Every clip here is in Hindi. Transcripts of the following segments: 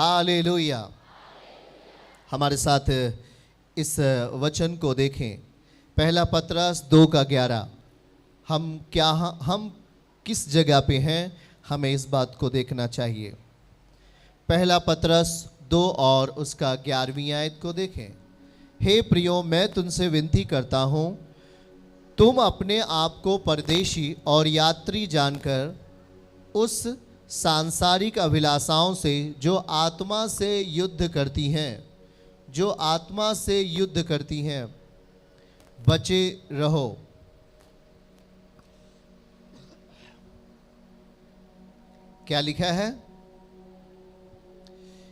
हालेलुया। हमारे साथ इस वचन को देखें, पहला पतरस 2:11। हम किस जगह पे हैं, हमें इस बात को देखना चाहिए। पहला पतरस 2 और उसका 11वीं आयत को देखें। हे प्रियो, मैं तुमसे विनती करता हूँ, तुम अपने आप को परदेशी और यात्री जानकर उस सांसारिक अभिलाषाओं से जो आत्मा से युद्ध करती हैं बचे रहो। क्या लिखा है?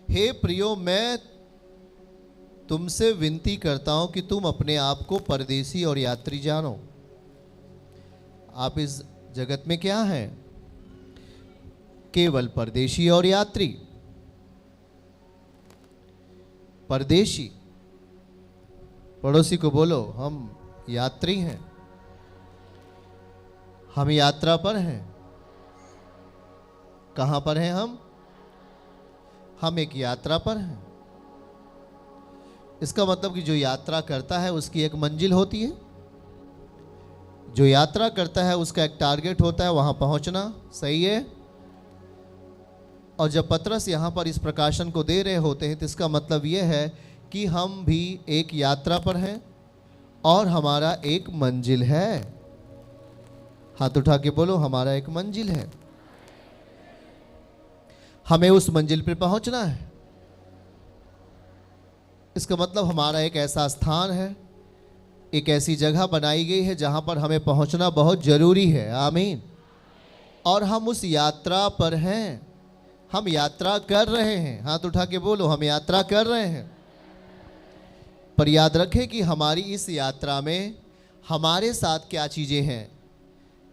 हे प्रियो, मैं तुमसे विनती करता हूं कि तुम अपने आप को परदेशी और यात्री जानो। आप इस जगत में क्या हैं? केवल परदेशी और यात्री। परदेशी, पड़ोसी को बोलो, हम यात्री हैं, हम यात्रा पर हैं। कहां पर हैं हम एक यात्रा पर हैं। इसका मतलब कि जो यात्रा करता है उसकी एक मंजिल होती है, जो यात्रा करता है उसका एक टारगेट होता है, वहां पहुंचना। सही है। और जब पतरस यहाँ पर इस प्रकाशन को दे रहे होते हैं तो इसका मतलब यह है कि हम भी एक यात्रा पर हैं और हमारा एक मंजिल है। हाथ उठा के बोलो, हमारा एक मंजिल है, हमें उस मंजिल पर पहुंचना है। इसका मतलब हमारा एक ऐसा स्थान है, एक ऐसी जगह बनाई गई है जहां पर हमें पहुंचना बहुत जरूरी है। आमीन। और हम उस यात्रा पर हैं, हम यात्रा कर रहे हैं। हाथ उठा के बोलो, हम यात्रा कर रहे हैं। पर याद रखें कि हमारी इस यात्रा में हमारे साथ क्या चीज़ें हैं।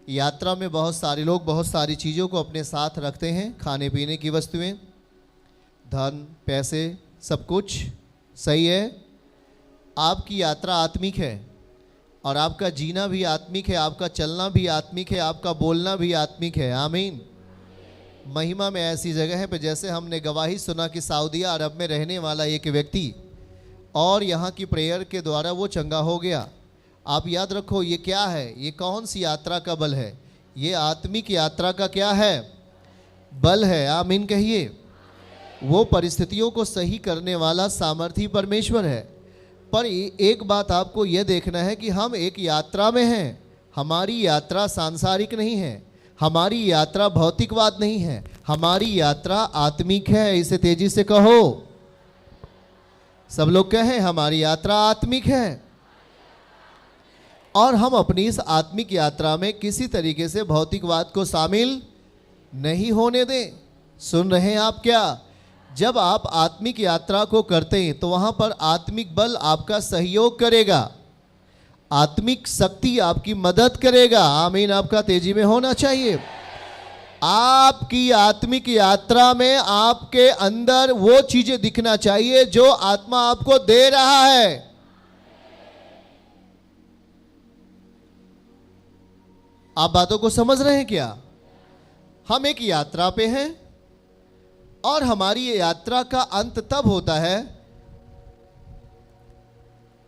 यात्रा में बहुत सारे लोग बहुत सारी चीज़ों को अपने साथ रखते हैं, खाने पीने की वस्तुएं, धन, पैसे, सब कुछ। सही है। आपकी यात्रा आत्मिक है और आपका जीना भी आत्मिक है, आपका चलना भी आत्मिक है, आपका बोलना भी आत्मिक है। आमीन। महिमा में ऐसी जगह है पर जैसे हमने गवाही सुना कि सऊदी अरब में रहने वाला एक व्यक्ति और यहाँ की प्रेयर के द्वारा वो चंगा हो गया। आप याद रखो, ये क्या है? ये कौन सी यात्रा का बल है? ये आत्मिक यात्रा का क्या है? बल है। आमीन कहिए। वो परिस्थितियों को सही करने वाला सामर्थी परमेश्वर है। पर एक बात आपको यह देखना है कि हम एक यात्रा में हैं। हमारी यात्रा सांसारिक नहीं है, हमारी यात्रा भौतिकवाद नहीं है, हमारी यात्रा आत्मिक है। इसे तेजी से कहो, सब लोग कहें, हमारी यात्रा आत्मिक है। और हम अपनी इस आत्मिक यात्रा में किसी तरीके से भौतिकवाद को शामिल नहीं होने दें। सुन रहे हैं आप क्या? जब आप आत्मिक यात्रा को करते हैं तो वहां पर आत्मिक बल आपका सहयोग करेगा, आत्मिक शक्ति आपकी मदद करेगा। आमीन। आपका तेजी में होना चाहिए। आपकी आत्मिक यात्रा में आपके अंदर वो चीजें दिखना चाहिए जो आत्मा आपको दे रहा है। आप बातों को समझ रहे हैं क्या? हम एक यात्रा पे हैं और हमारी ये यात्रा का अंत तब होता है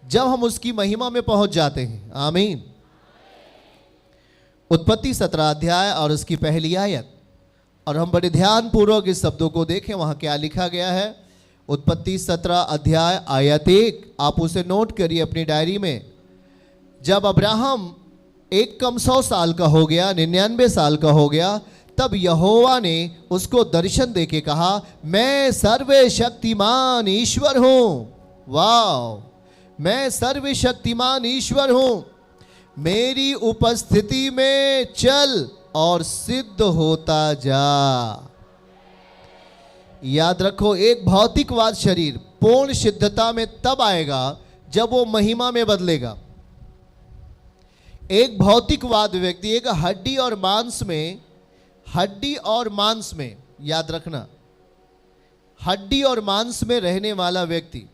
जब हम उसकी महिमा में पहुंच जाते हैं। आमीन। उत्पत्ति 17 अध्याय और उसकी पहली आयत, और हम बड़े ध्यान पूर्वक इस शब्दों को देखें। वहां क्या लिखा गया है? उत्पत्ति 17 अध्याय आयत 1। आप उसे नोट करिए अपनी डायरी में। जब अब्राहम 100 साल का हो गया, 99 साल का हो गया, तब यहोवा ने उसको दर्शन देके कहा, मैं सर्वशक्तिमान ईश्वर हूं। वाह! मैं सर्वशक्तिमान ईश्वर हूं, मेरी उपस्थिति में चल और सिद्ध होता जा। याद रखो, एक भौतिकवाद शरीर पूर्ण सिद्धता में तब आएगा जब वो महिमा में बदलेगा। एक भौतिकवाद व्यक्ति एक हड्डी और मांस में, याद रखना, हड्डी और मांस में रहने वाला व्यक्ति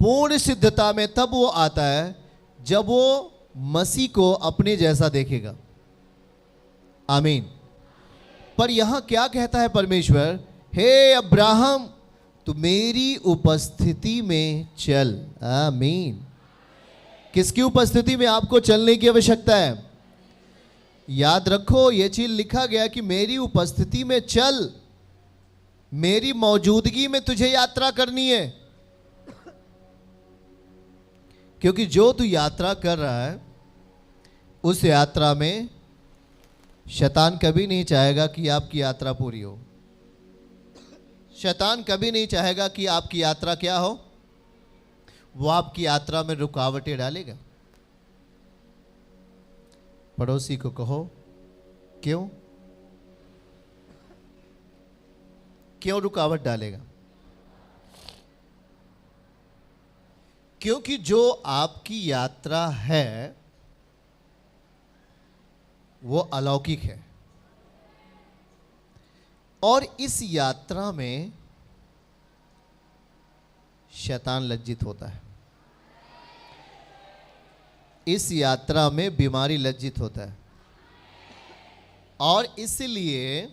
पूर्ण सिद्धता में तब वो आता है जब वो मसीह को अपने जैसा देखेगा। आमीन। पर यहां क्या कहता है परमेश्वर हे अब्राहम तू मेरी उपस्थिति में चल। आमीन। किसकी उपस्थिति में आपको चलने की आवश्यकता है? याद रखो, यह चीज लिखा गया कि मेरी उपस्थिति में चल, मेरी मौजूदगी में तुझे यात्रा करनी है। क्योंकि जो तू यात्रा कर रहा है उस यात्रा में शैतान कभी नहीं चाहेगा कि आपकी यात्रा पूरी हो। शैतान कभी नहीं चाहेगा कि आपकी यात्रा क्या हो, वो आपकी यात्रा में रुकावटें डालेगा। पड़ोसी को कहो, क्यों क्यों रुकावट डालेगा? क्योंकि जो आपकी यात्रा है वो अलौकिक है, और इस यात्रा में शैतान लज्जित होता है। इस यात्रा में बीमारी लज्जित होता है, और इसलिए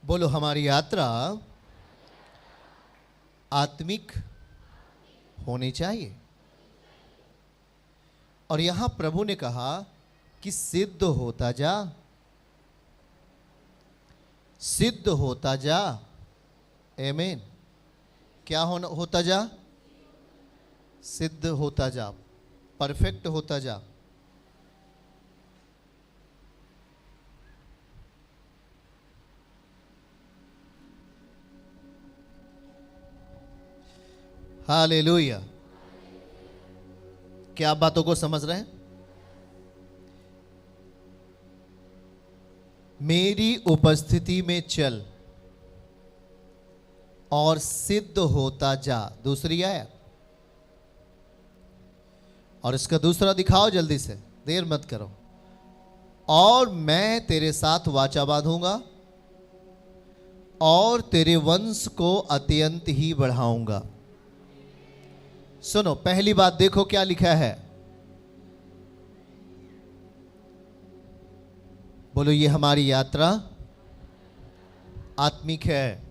बोलो, हमारी यात्रा आत्मिक होनी चाहिए। और यहां प्रभु ने कहा कि सिद्ध होता जा, सिद्ध होता जा। आमीन। क्या होता जा? सिद्ध होता जा, परफेक्ट होता जा। हालेलुया। क्या आप बातों को समझ रहे हैं? मेरी उपस्थिति में चल और सिद्ध होता जा, दूसरी आया। और इसका दूसरा दिखाओ जल्दी से, देर मत करो। और मैं तेरे साथ वाचा बांधूंगा और तेरे वंश को अत्यंत ही बढ़ाऊंगा। सुनो, पहली बात देखो क्या लिखा है। बोलो, ये हमारी यात्रा आत्मिक है,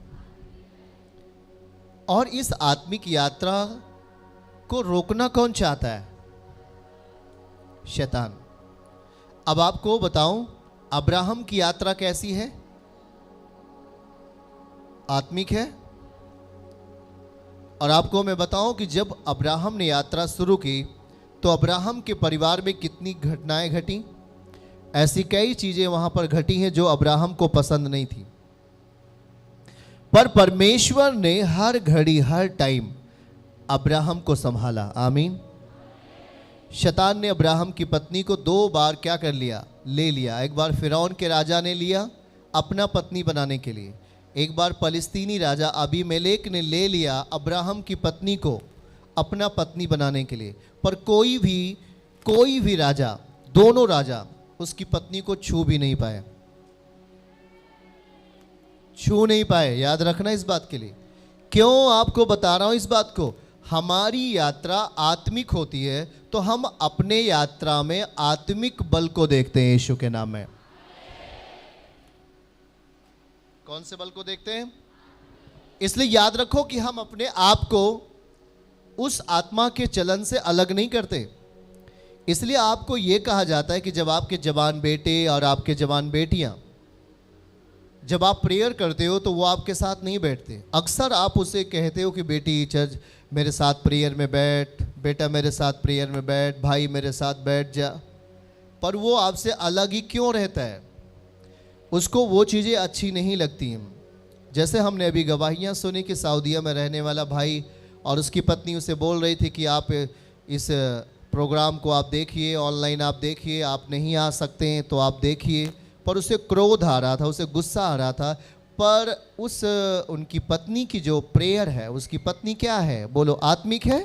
और इस आत्मिक यात्रा को रोकना कौन चाहता है? शैतान। अब आपको बताऊं, अब्राहम की यात्रा कैसी है? आत्मिक है। और आपको मैं बताऊं कि जब अब्राहम ने यात्रा शुरू की तो अब्राहम के परिवार में कितनी घटनाएं घटी। ऐसी कई चीजें वहां पर घटी हैं जो अब्राहम को पसंद नहीं थी, पर परमेश्वर ने हर घड़ी हर टाइम अब्राहम को संभाला। आमीन। शैतान ने अब्राहम की पत्नी को 2 बार क्या कर लिया? ले लिया। एक बार फिरौन के राजा ने लिया अपना पत्नी बनाने के लिए, एक बार फलिस्तीनी राजा अबीमेलेक ने ले लिया अब्राहम की पत्नी को अपना पत्नी बनाने के लिए। पर कोई भी राजा, दोनों राजा उसकी पत्नी को छू भी नहीं पाए, छू नहीं पाए। याद रखना इस बात के लिए। क्यों आपको बता रहा हूं इस बात को? हमारी यात्रा आत्मिक होती है तो हम अपने यात्रा में आत्मिक बल को देखते हैं। यीशु के नाम में कौन से बल को देखते हैं? इसलिए याद रखो कि हम अपने आप को उस आत्मा के चलन से अलग नहीं करते। इसलिए आपको यह कहा जाता है कि जब आपके जवान बेटे और आपके जवान बेटियां जब आप प्रेयर करते हो तो वो आपके साथ नहीं बैठते। अक्सर आप उसे कहते हो कि बेटी चर्च मेरे साथ प्रेयर में बैठ, बेटा मेरे साथ प्रेयर में बैठ, भाई मेरे साथ बैठ जा, पर वो आपसे अलग ही क्यों रहता है? उसको वो चीज़ें अच्छी नहीं लगती हैं। जैसे हमने अभी गवाहियाँ सुनी कि सऊदीया में रहने वाला भाई और उसकी पत्नी उसे बोल रही थी कि आप इस प्रोग्राम को आप देखिए, ऑनलाइन आप देखिए, आप नहीं आ सकते हैं तो आप देखिए। पर उसे क्रोध आ रहा था, उसे गुस्सा आ रहा था। पर उस उनकी पत्नी की जो प्रेयर है, उसकी पत्नी क्या है? बोलो, आत्मिक है।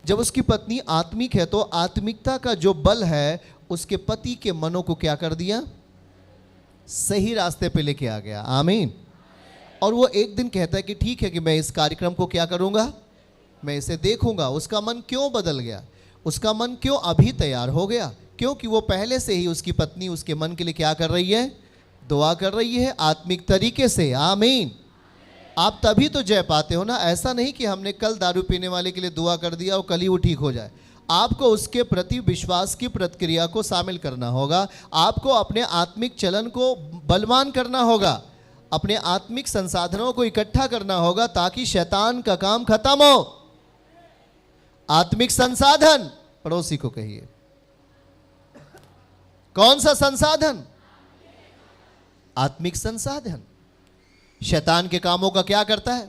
जब उसकी पत्नी आत्मिक है तो आत्मिकता का जो बल है उसके पति के मनों को क्या कर दिया? सही रास्ते पे लेके आ गया। आमीन। और वो एक दिन कहता है कि ठीक है कि मैं इस कार्यक्रम को क्या करूँगा, मैं इसे देखूंगा। उसका मन क्यों बदल गया, उसका मन क्यों अभी तैयार हो गया? क्योंकि वो पहले से ही उसकी पत्नी उसके मन के लिए क्या कर रही है, दुआ कर रही है आत्मिक तरीके से। आमीन। आप तभी तो जय पाते हो ना। ऐसा नहीं कि हमने कल दारू पीने वाले के लिए दुआ कर दिया और कल ही वो ठीक हो जाए। आपको उसके प्रति विश्वास की प्रतिक्रिया को शामिल करना होगा। आपको अपने आत्मिक चलन को बलवान करना होगा, अपने आत्मिक संसाधनों को इकट्ठा करना होगा ताकि शैतान का काम खत्म हो। आत्मिक संसाधन, पड़ोसी को कहिए, कौन सा संसाधन? आत्मिक संसाधन। शैतान के कामों का क्या करता है?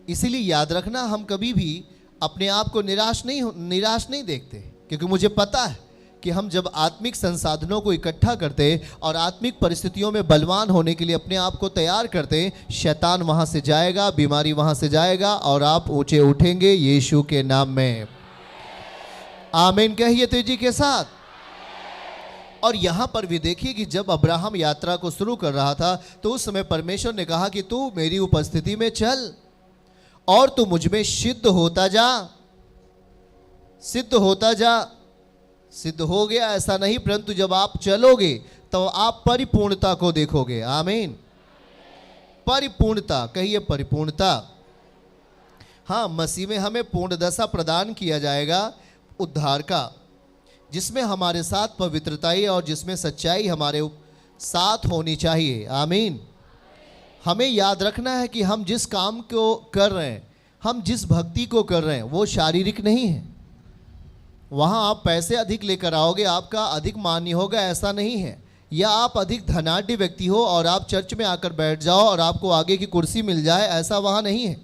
इसीलिए याद रखना, हम कभी भी अपने आप को निराश नहीं देखते, क्योंकि मुझे पता है कि हम जब आत्मिक संसाधनों को इकट्ठा करते और आत्मिक परिस्थितियों में बलवान होने के लिए अपने आप को तैयार करते, शैतान वहां से जाएगा, बीमारी वहां से जाएगा और आप ऊंचे उठेंगे यीशु के नाम में। आमीन कहिए तेजी के साथ। और यहां पर भी देखिए कि जब अब्राहम यात्रा को शुरू कर रहा था तो उस समय परमेश्वर ने कहा कि तू मेरी उपस्थिति में चल और तू मुझ में सिद्ध होता जा, सिद्ध होता जा। सिद्ध हो गया ऐसा नहीं, परंतु जब आप चलोगे तो आप परिपूर्णता को देखोगे। आमीन। परिपूर्णता, कहिए परिपूर्णता। हाँ, मसीह में हमें पूर्ण दशा प्रदान किया जाएगा उद्धार का, जिसमें हमारे साथ पवित्रताई और जिसमें सच्चाई हमारे साथ होनी चाहिए। आमीन। हमें याद रखना है कि हम जिस काम को कर रहे हैं, हम जिस भक्ति को कर रहे हैं, वो शारीरिक नहीं है। वहाँ आप पैसे अधिक लेकर आओगे, आपका अधिक मान्य होगा, ऐसा नहीं है। या आप अधिक धनाढ्य व्यक्ति हो और आप चर्च में आकर बैठ जाओ और आपको आगे की कुर्सी मिल जाए, ऐसा वहाँ नहीं है,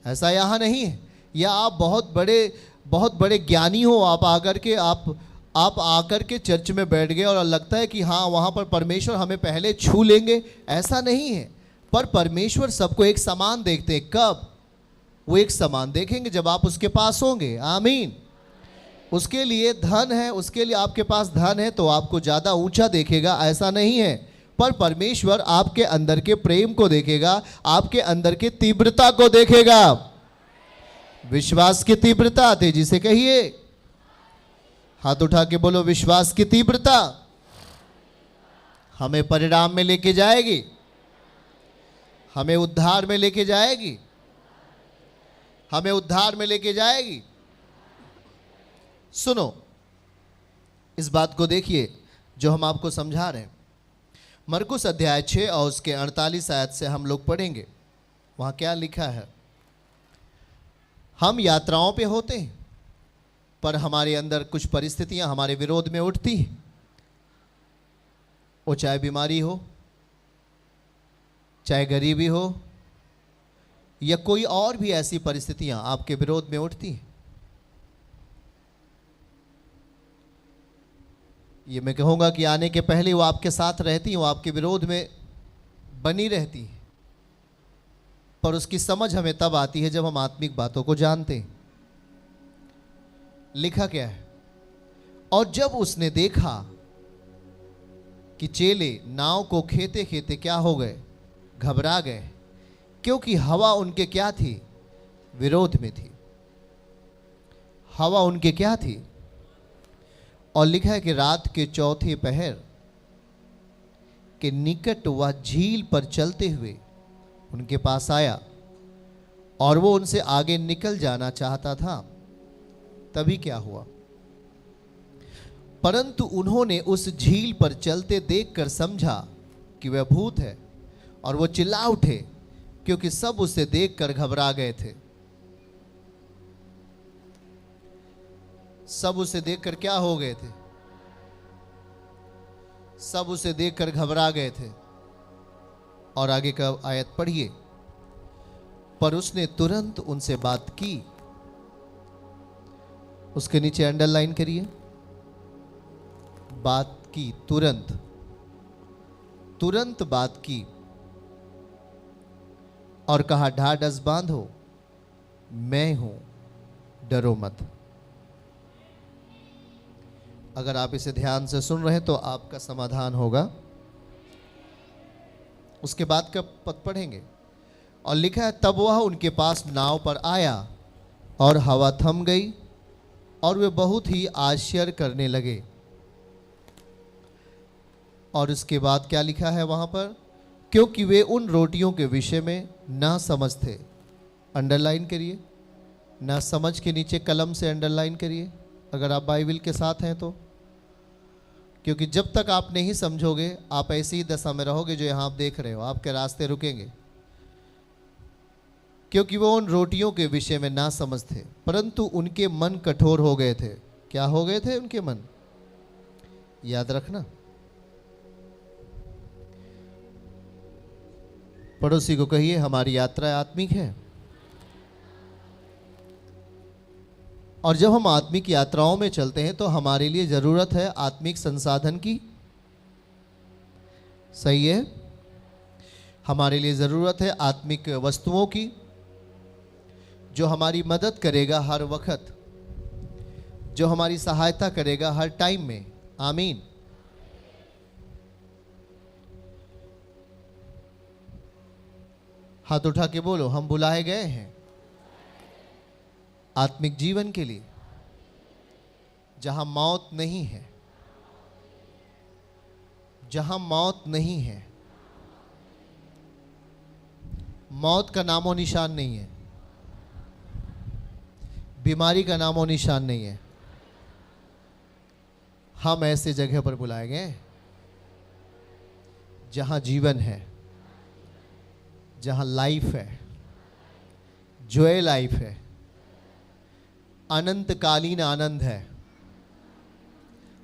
ऐसा यहाँ नहीं है। या आप बहुत बड़े ज्ञानी हो, आप आकर के चर्च में बैठ गए और लगता है कि हाँ वहाँ पर परमेश्वर हमें पहले छू लेंगे, ऐसा नहीं है। पर परमेश्वर सबको एक समान देखते हैं। कब? वो एक समान देखेंगे जब आप उसके पास होंगे। आमीन। उसके लिए धन है, उसके लिए आपके पास धन है तो आपको ज़्यादा ऊंचा देखेगा, ऐसा नहीं है। पर परमेश्वर आपके अंदर के प्रेम को देखेगा, आपके अंदर के तीव्रता को देखेगा। विश्वास की तीव्रता, तेजी से कहिए, हाथ उठा के बोलो, विश्वास की तीव्रता हमें परिणाम में लेके जाएगी, हमें उद्धार में लेके जाएगी, हमें उद्धार में लेके जाएगी। सुनो, इस बात को देखिए जो हम आपको समझा रहे हैं। मरकुस अध्याय 6 और उसके 48 आयत से हम लोग पढ़ेंगे। वहाँ क्या लिखा है? हम यात्राओं पे होते हैं पर हमारे अंदर कुछ परिस्थितियां हमारे विरोध में उठती हैं। वो चाहे बीमारी हो, चाहे गरीबी हो, या कोई और भी ऐसी परिस्थितियां आपके विरोध में उठती हैं। ये मैं कहूँगा कि आने के पहले वो आपके साथ रहती हैं, वो आपके विरोध में बनी रहती हैं। पर उसकी समझ हमें तब आती है जब हम आत्मिक बातों को जानते हैं। लिखा क्या है? और जब उसने देखा कि चेले नाव को खेते खेते क्या हो गए, घबरा गए, क्योंकि हवा उनके क्या थी, विरोध में थी। हवा उनके क्या थी? और लिखा है कि रात के चौथे पहर के निकट वह झील पर चलते हुए उनके पास आया और वो उनसे आगे निकल जाना चाहता था। तभी क्या हुआ? परंतु उन्होंने उस झील पर चलते देखकर समझा कि वह भूत है और वो चिल्ला उठे, क्योंकि सब उसे देखकर घबरा गए थे। सब उसे देखकर क्या हो गए थे? सब उसे देखकर घबरा गए थे। और आगे का आयत पढ़िए। पर उसने तुरंत उनसे बात की। उसके नीचे अंडरलाइन करिए, बात की, तुरंत, तुरंत बात की और कहा, ढाढ़स बांधो, मैं हूं, डरो मत। अगर आप इसे ध्यान से सुन रहे हैं तो आपका समाधान होगा। उसके बाद का पद पढ़ेंगे। और लिखा है, तब वह उनके पास नाव पर आया और हवा थम गई और वे बहुत ही आश्चर्य करने लगे। और इसके बाद क्या लिखा है वहाँ पर, क्योंकि वे उन रोटियों के विषय में ना समझ थे। अंडरलाइन करिए, ना समझ के नीचे कलम से अंडरलाइन करिए अगर आप बाइबल के साथ हैं तो, क्योंकि जब तक आप नहीं समझोगे आप ऐसी ही दशा में रहोगे जो यहाँ आप देख रहे हो, आपके रास्ते रुकेंगे। क्योंकि वो उन रोटियों के विषय में ना समझ थे, परंतु उनके मन कठोर हो गए थे। क्या हो गए थे उनके मन? याद रखना। पड़ोसी को कहिए, हमारी यात्रा आत्मिक है। और जब हम आत्मिक यात्राओं में चलते हैं तो हमारे लिए जरूरत है आत्मिक संसाधन की। सही है, हमारे लिए जरूरत है आत्मिक वस्तुओं की, जो हमारी मदद करेगा हर वक्त, जो हमारी सहायता करेगा हर टाइम में। आमीन। हाथ उठा के बोलो, हम बुलाए गए हैं आत्मिक जीवन के लिए, जहां मौत नहीं है, जहां मौत नहीं है। मौत का नामो निशान नहीं है, बीमारी का नामो निशान नहीं है। हम ऐसे जगह पर बुलाए गए जहां जीवन है, जहां लाइफ है, जॉय लाइफ है, अनंतकालीन आनंद है।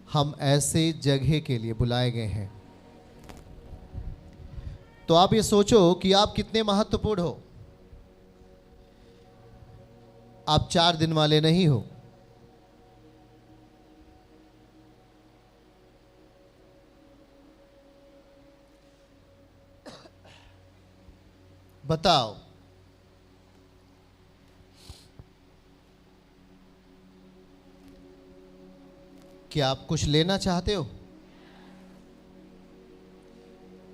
हम ऐसे जगह के लिए बुलाए गए हैं। तो आप ये सोचो कि आप कितने महत्वपूर्ण हो। आप 4 दिन वाले नहीं हो। बताओ, क्या आप कुछ लेना चाहते हो?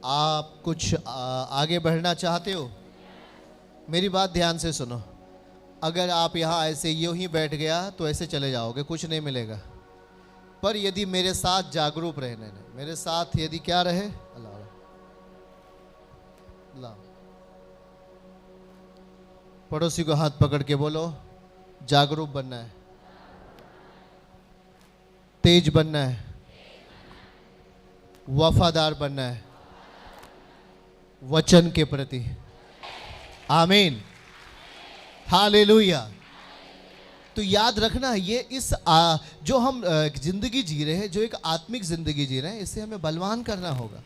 आप कुछ आगे बढ़ना चाहते हो? मेरी बात ध्यान से सुनो। अगर आप यहाँ ऐसे यूं ही बैठ गया तो ऐसे चले जाओगे, कुछ नहीं मिलेगा। पर यदि मेरे साथ जागरूक रहने, मेरे साथ यदि क्या रहे, अल्लाह अल्लाह, पड़ोसी को हाथ पकड़ के बोलो, जागरूक बनना है, तेज बनना है, वफादार बनना है वचन के प्रति। आमीन, हालेलुया। तो याद रखना, ये इस जो हम जिंदगी जी रहे हैं, जो एक आत्मिक जिंदगी जी रहे हैं, इससे हमें बलवान करना होगा।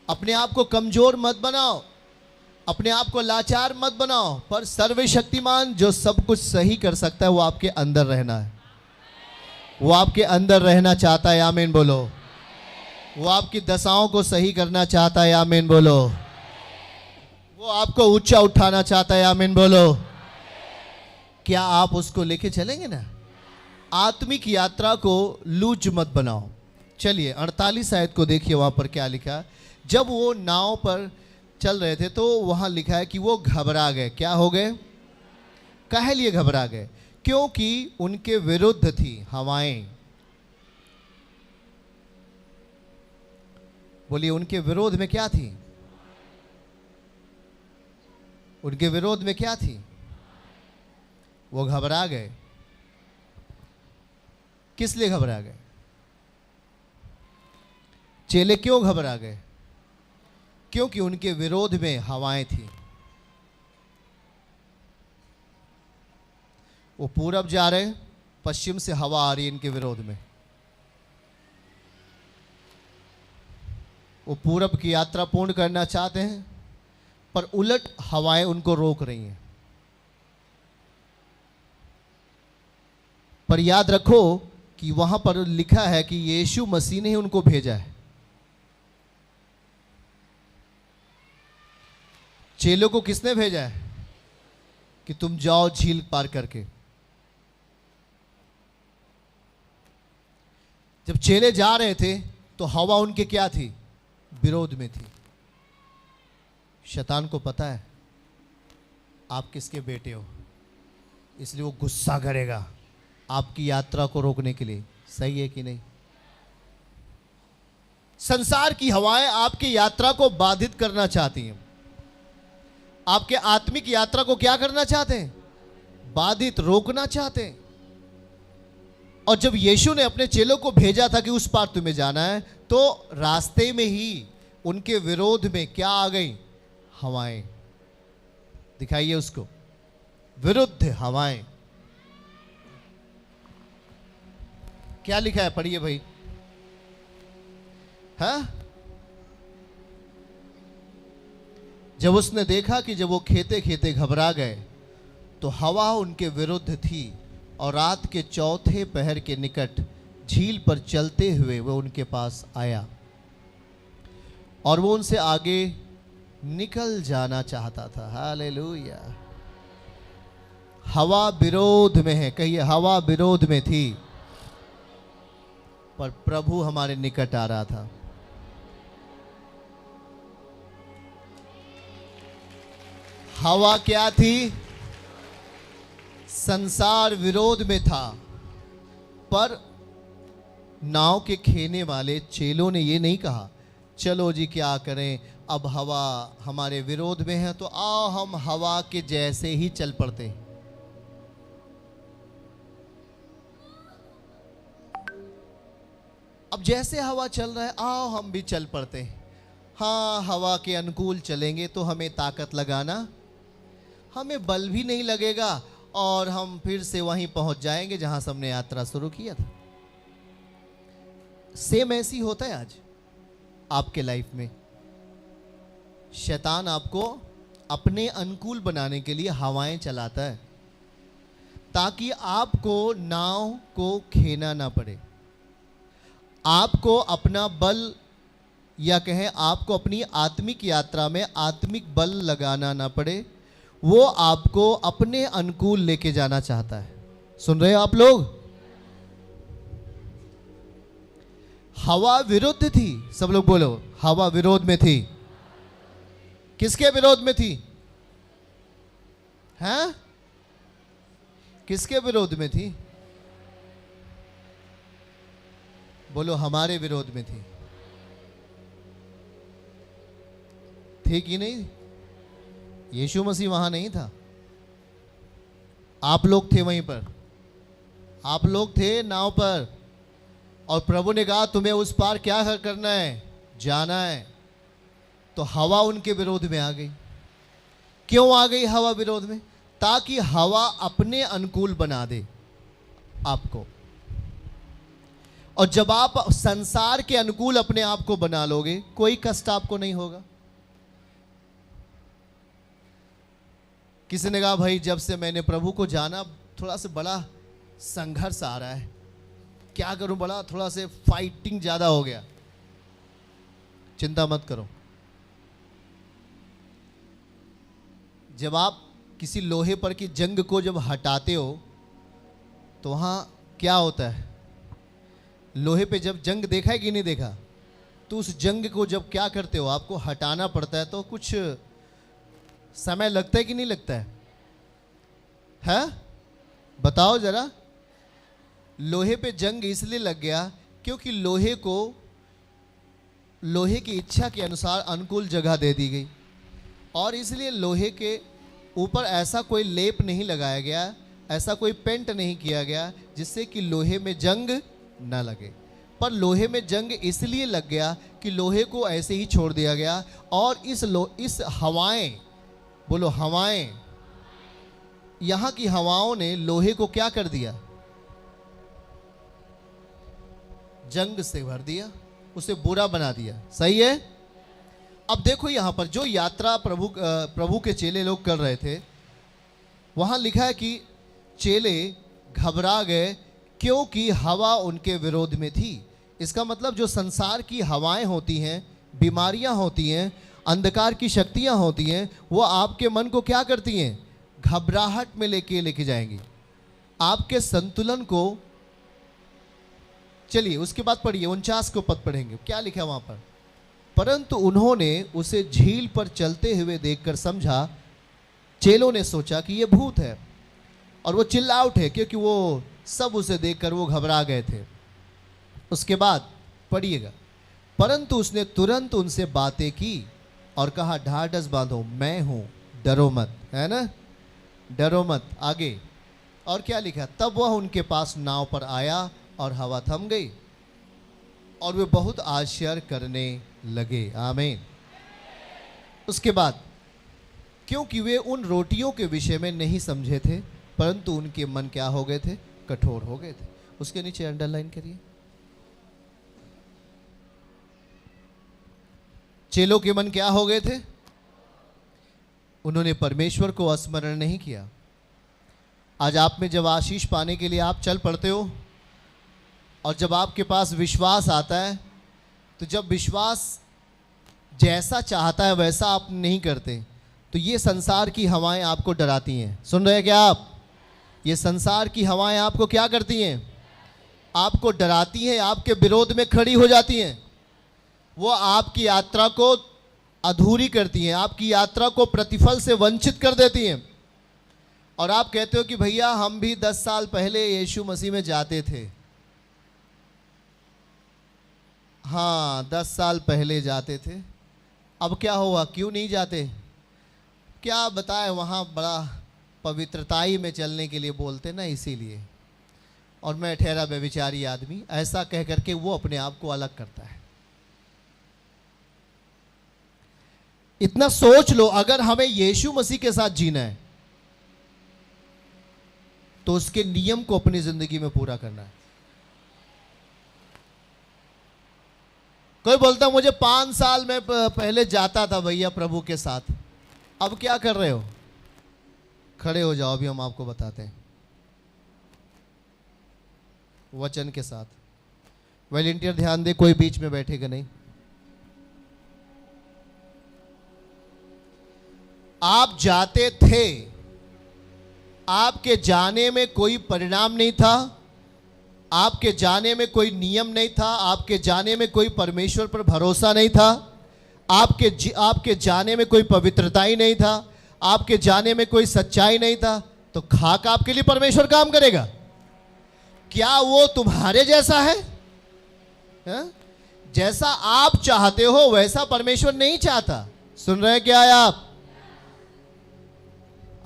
अपने आप को कमजोर मत बनाओ, अपने आप को लाचार मत बनाओ, पर सर्वशक्तिमान जो सब कुछ सही कर सकता है वो आपके अंदर रहना है। वो आपके अंदर रहना चाहता है। आमीन बोलो। वो आपकी दशाओं को सही करना चाहता है। आमीन बोलो। वो आपको ऊंचा उठाना चाहता है। आमीन बोलो। क्या आप उसको लेके चलेंगे ना? आत्मिक यात्रा को लूज मत बनाओ। चलिए 48 आयत को देखिए, वहां पर क्या लिखा। जब वो नाव पर चल रहे थे तो वहां लिखा है कि वो घबरा गए। क्या हो गए? काहे लिए घबरा गए? क्योंकि उनके विरुद्ध थी हवाएं। बोलिए, उनके विरोध में क्या थी? उनके विरोध में क्या थी? वो घबरा गए। किस लिए घबरा गए? चेले क्यों घबरा गए? क्योंकि उनके विरोध में हवाएं थी। वो पूरब जा रहे, पश्चिम से हवा आ रही है इनके विरोध में। वो पूरब की यात्रा पूर्ण करना चाहते हैं, पर उलट हवाएं उनको रोक रही हैं। पर याद रखो कि वहां पर लिखा है कि यीशु मसीह ने ही उनको भेजा है। चेलों को किसने भेजा है? कि तुम जाओ झील पार करके। जब चेले जा रहे थे तो हवा उनके क्या थी? विरोध में थी। शैतान को पता है आप किसके बेटे हो, इसलिए वो गुस्सा करेगा आपकी यात्रा को रोकने के लिए। सही है कि नहीं? संसार की हवाएं आपकी यात्रा को बाधित करना चाहती हैं, आपके आत्मिक यात्रा को क्या करना चाहते हैं? बाधित, रोकना चाहते हैं। और जब यीशु ने अपने चेलों को भेजा था कि उस पार तुम्हें जाना है, तो रास्ते में ही उनके विरोध में क्या आ गई? हवाएं। दिखाइए उसको, विरुद्ध हवाएं। क्या लिखा है? पढ़िए भाई। हाँ, जब उसने देखा कि जब वो खेते खेते घबरा गए तो हवा उनके विरुद्ध थी, और रात के चौथे पहर के निकट झील पर चलते हुए वो उनके पास आया, और वो उनसे आगे निकल जाना चाहता था। हालेलुया। हवा विरोध में है, कहिए हवा विरोध में थी, पर प्रभु हमारे निकट आ रहा था। हवा क्या थी? संसार विरोध में था, पर नाव के खेने वाले चेलों ने ये नहीं कहा चलो जी क्या करें, अब हवा हमारे विरोध में है तो आओ हम हवा के जैसे ही चल पड़ते। अब जैसे हवा चल रहा है आओ हम भी चल पड़ते हैं। हाँ, हवा के अनुकूल चलेंगे तो हमें ताकत लगाना, हमें बल भी नहीं लगेगा, और हम फिर से वहीं पहुंच जाएंगे जहां से हमने यात्रा शुरू किया था। सेम ऐसी होता है आज आपके लाइफ में। शैतान आपको अपने अनुकूल बनाने के लिए हवाएं चलाता है, ताकि आपको नाव को खेना ना पड़े, आपको अपना बल, या कहें आपको अपनी आत्मिक यात्रा में आत्मिक बल लगाना ना पड़े। वो आपको अपने अनुकूल लेके जाना चाहता है। सुन रहे हो आप लोग? हवा विरुद्ध थी। सब लोग बोलो, हवा विरोध में थी। किसके विरोध में थी? हैं? किसके विरोध में थी? बोलो, हमारे विरोध में थी। थे कि नहीं? यीशु मसीह वहां नहीं था, आप लोग थे वहीं पर, आप लोग थे नाव पर, और प्रभु ने कहा तुम्हें उस पार क्या करना है? जाना है। तो हवा उनके विरोध में आ गई। क्यों आ गई हवा विरोध में? ताकि हवा अपने अनुकूल बना दे आपको। और जब आप संसार के अनुकूल अपने आप को बना लोगे, कोई कष्ट आपको नहीं होगा। किसी ने कहा भाई जब से मैंने प्रभु को जाना थोड़ा सा बड़ा संघर्ष आ रहा है, क्या करूं, बड़ा थोड़ा से फाइटिंग ज़्यादा हो गया। चिंता मत करो, जब आप किसी लोहे पर की जंग को जब हटाते हो तो वहाँ क्या होता है? लोहे पे जब जंग देखा है कि नहीं देखा, तो उस जंग को जब क्या करते हो, आपको हटाना पड़ता है, तो कुछ समय लगता है कि नहीं लगता है? है? बताओ जरा। लोहे पे जंग इसलिए लग गया क्योंकि लोहे को लोहे की इच्छा के अनुसार अनुकूल जगह दे दी गई, और इसलिए लोहे के ऊपर ऐसा कोई लेप नहीं लगाया गया, ऐसा कोई पेंट नहीं किया गया जिससे कि लोहे में जंग ना लगे। पर लोहे में जंग इसलिए लग गया कि लोहे को ऐसे ही छोड़ दिया गया, और इस हवाएं, बोलो हवाएं, यहाँ की हवाओं ने लोहे को क्या कर दिया? जंग से भर दिया, उसे बुरा बना दिया। सही है? अब देखो यहाँ पर जो यात्रा प्रभु के चेले लोग कर रहे थे, वहाँ लिखा है कि चेले घबरा गए क्योंकि हवा उनके विरोध में थी। इसका मतलब जो संसार की हवाएं होती हैं, बीमारियां होती हैं, अंधकार की शक्तियां होती हैं, वो आपके मन को क्या करती हैं? घबराहट में लेके जाएंगी, आपके संतुलन को। चलिए उसके बाद पढ़िए 49 को पद पढ़ेंगे, क्या लिखा है वहाँ पर? परंतु उन्होंने उसे झील पर चलते हुए देखकर समझा, चेलों ने सोचा कि यह भूत है, और वो चिल्ला उठे क्योंकि वो सब उसे देखकर वो घबरा गए थे। उसके बाद पढ़िएगा, परंतु उसने तुरंत उनसे बातें की और कहा, ढाढ़स बांधो, मैं हूं, डरो मत। है ना, डरो मत। आगे और क्या लिखा, तब वह उनके पास नाव पर आया और हवा थम गई और वे बहुत आश्चर्य करने लगे। आमीन। उसके बाद, क्योंकि वे उन रोटियों के विषय में नहीं समझे थे, परंतु उनके मन क्या हो गए थे, कठोर हो गए थे। उसके नीचे अंडरलाइन करिए, चेलों के मन क्या हो गए थे, उन्होंने परमेश्वर को स्मरण नहीं किया। आज आप में जब आशीष पाने के लिए आप चल पड़ते हो और जब आपके पास विश्वास आता है, तो जब विश्वास जैसा चाहता है वैसा आप नहीं करते, तो ये संसार की हवाएं आपको डराती हैं। सुन रहे हैं क्या आप? ये संसार की हवाएं आपको क्या करती हैं, आपको डराती हैं, आपके विरोध में खड़ी हो जाती हैं। वो आपकी यात्रा को अधूरी करती हैं, आपकी यात्रा को प्रतिफल से वंचित कर देती हैं। और आप कहते हो कि भैया हम भी 10 साल पहले यीशु मसीह में जाते थे। हाँ, 10 साल पहले जाते थे, अब क्या हुआ, क्यों नहीं जाते? क्या बताए, वहाँ बड़ा पवित्रताई में चलने के लिए बोलते ना, इसीलिए। और मैं ठहरा व्यभिचारी आदमी, ऐसा कह करके वो अपने आप को अलग करता है। इतना सोच लो, अगर हमें यीशु मसीह के साथ जीना है तो उसके नियम को अपनी जिंदगी में पूरा करना है। कोई बोलता मुझे 5 साल में पहले जाता था भैया प्रभु के साथ, अब क्या कर रहे हो? खड़े हो जाओ, अभी हम आपको बताते हैं वचन के साथ। वॉलंटियर ध्यान दे, कोई बीच में बैठेगा नहीं। आप जाते थे, आपके जाने में कोई परिणाम नहीं था, आपके जाने में कोई नियम नहीं था, आपके जाने में कोई परमेश्वर पर भरोसा नहीं था, आपके जाने में कोई पवित्रता ही नहीं था, आपके जाने में कोई सच्चाई नहीं था, तो खाक आपके लिए परमेश्वर काम करेगा? क्या वो तुम्हारे जैसा है? जैसा आप चाहते हो वैसा परमेश्वर नहीं चाहता। सुन रहे हैं क्या आप?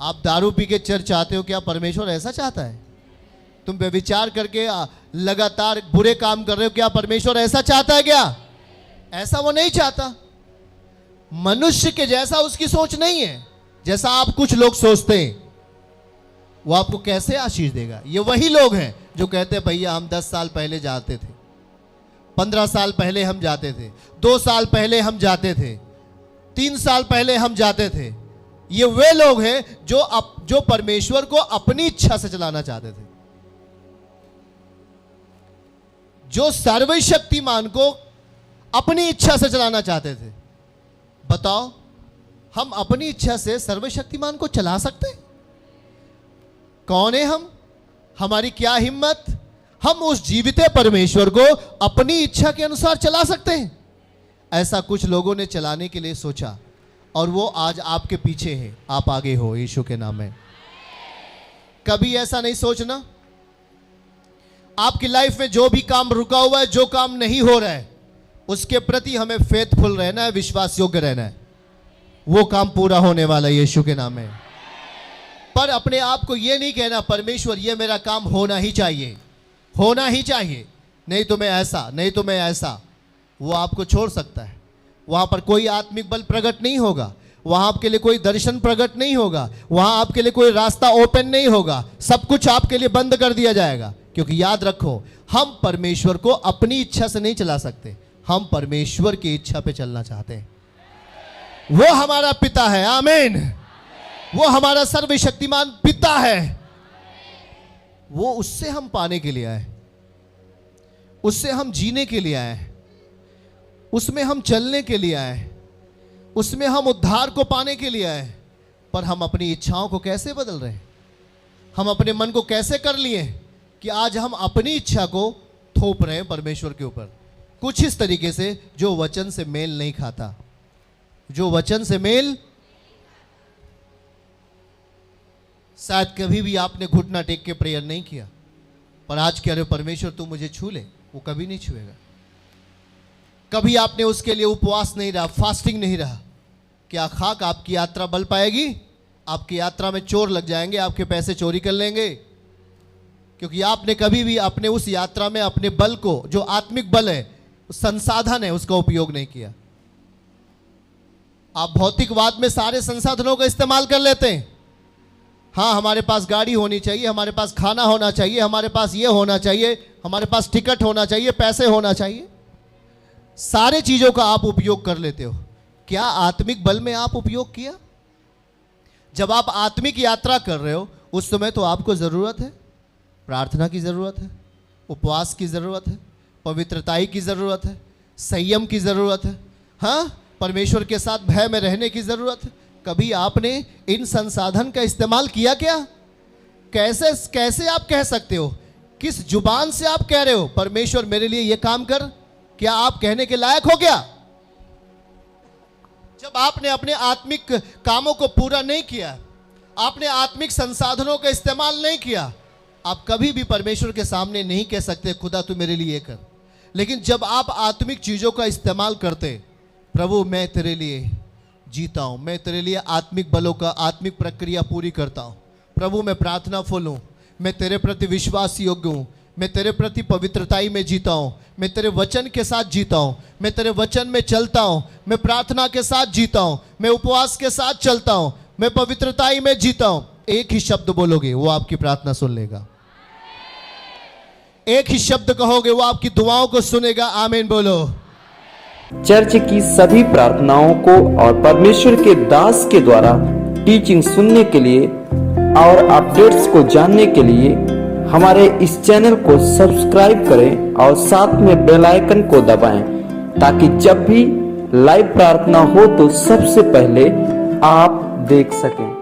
आप दारू पी के चर्च आते हो, क्या परमेश्वर ऐसा चाहता है? तुम व्यभिचार करके लगातार बुरे काम कर रहे हो, क्या परमेश्वर ऐसा चाहता है क्या? ऐसा वो नहीं चाहता। मनुष्य के जैसा उसकी सोच नहीं है। जैसा आप कुछ लोग सोचते हैं, वो आपको कैसे आशीष देगा? ये वही लोग हैं जो कहते हैं भैया हम 10 साल पहले जाते थे, 15 साल पहले हम जाते थे, 2 साल पहले हम जाते थे, 3 साल पहले हम जाते थे। ये वे लोग हैं जो परमेश्वर को अपनी इच्छा से चलाना चाहते थे, जो सर्वशक्तिमान को अपनी इच्छा से चलाना चाहते थे। बताओ, हम अपनी इच्छा से सर्वशक्तिमान को चला सकते हैं? कौन है हम? हमारी क्या हिम्मत? हम उस जीवित परमेश्वर को अपनी इच्छा के अनुसार चला सकते हैं? ऐसा कुछ लोगों ने चलाने के लिए सोचा और वो आज आपके पीछे है, आप आगे हो यीशु के नाम में। कभी ऐसा नहीं सोचना। आपकी लाइफ में जो भी काम रुका हुआ है, जो काम नहीं हो रहा है, उसके प्रति हमें फेथफुल रहना है, विश्वास योग्य रहना है। वो काम पूरा होने वाला है यीशु के नाम में। पर अपने आप को ये नहीं कहना परमेश्वर ये मेरा काम होना ही चाहिए, होना ही चाहिए, नहीं तो मैं ऐसा, नहीं तो मैं ऐसा। वो आपको छोड़ सकता है। वहां पर कोई आत्मिक बल प्रकट नहीं होगा, वहां आपके लिए कोई दर्शन प्रकट नहीं होगा, वहां आपके लिए कोई रास्ता ओपन नहीं होगा। सब कुछ आपके लिए बंद कर दिया जाएगा। क्योंकि याद रखो, हम परमेश्वर को अपनी इच्छा से नहीं चला सकते, हम परमेश्वर की इच्छा पे चलना चाहते हैं। वो हमारा पिता है। आमीन। वो हमारा सर्वशक्तिमान पिता है। वो उससे हम पाने के लिए आए, उससे हम जीने के लिए आए, उसमें हम चलने के लिए आए, उसमें हम उद्धार को पाने के लिए आए। पर हम अपनी इच्छाओं को कैसे बदल रहे हैं? हम अपने मन को कैसे कर लिए कि आज हम अपनी इच्छा को थोप रहे हैं परमेश्वर के ऊपर? कुछ इस तरीके से जो वचन से मेल नहीं खाता, जो वचन से मेल। शायद कभी भी आपने घुटना टेक के प्रेयर नहीं किया, पर आज कह रहे हो परमेश्वर तू मुझे छू ले, वो कभी नहीं छुएगा। कभी आपने उसके लिए उपवास नहीं रहा, फास्टिंग नहीं रहा, क्या खाक आपकी यात्रा बल पाएगी? आपकी यात्रा में चोर लग जाएंगे, आपके पैसे चोरी कर लेंगे, क्योंकि आपने कभी भी अपने उस यात्रा में अपने बल को, जो आत्मिक बल है, संसाधन है, उसका उपयोग नहीं किया। आप भौतिकवाद में सारे संसाधनों का इस्तेमाल कर लेते हैं। हाँ, हमारे पास गाड़ी होनी चाहिए, हमारे पास खाना होना चाहिए, हमारे पास ये होना चाहिए, हमारे पास टिकट होना चाहिए, पैसे होना चाहिए, सारे चीजों का आप उपयोग कर लेते हो। क्या आत्मिक बल में आप उपयोग किया? जब आप आत्मिक यात्रा कर रहे हो उस समय तो आपको जरूरत है प्रार्थना की, जरूरत है उपवास की, जरूरत है पवित्रताई की, जरूरत है संयम की, जरूरत है, हाँ, परमेश्वर के साथ भय में रहने की जरूरत है। कभी आपने इन संसाधन का इस्तेमाल किया क्या? कैसे आप कह सकते हो? किस जुबान से आप कह रहे हो परमेश्वर मेरे लिए ये काम कर? क्या आप कहने के लायक हो क्या? जब आपने अपने आत्मिक कामों को पूरा नहीं किया, आपने आत्मिक संसाधनों का इस्तेमाल नहीं किया, आप कभी भी परमेश्वर के सामने नहीं कह सकते खुदा तू मेरे लिए कर। लेकिन जब आप आत्मिक चीजों का इस्तेमाल करते, प्रभु मैं तेरे लिए जीता हूं, मैं तेरे लिए आत्मिक बलों का आत्मिक प्रक्रिया पूरी करता हूं, प्रभु मैं प्रार्थना फुल हूं, मैं तेरे प्रति विश्वास योग्य हूं, मैं तेरे प्रति पवित्रताई में जीता हूं, मैं तेरे वचन के साथ जीता हूं, मैं तेरे वचन में चलता हूं, मैं प्रार्थना के साथ जीता हूं, मैं उपवास के साथ चलता हूं, मैं पवित्रताई में जीता हूं। एक ही शब्द बोलोगे वो आपकी प्रार्थना सुन लेगा। एक ही शब्द कहोगे वो आपकी दुआओं को सुनेगा। आमीन बोलो। चर्च की सभी प्रार्थनाओं को और परमेश्वर के दास के द्वारा टीचिंग सुनने के लिए और अपडेट्स को जानने के लिए हमारे इस चैनल को सब्सक्राइब करें और साथ में बेल आइकन को दबाएं, ताकि जब भी लाइव प्रार्थना हो तो सबसे पहले आप देख सकें।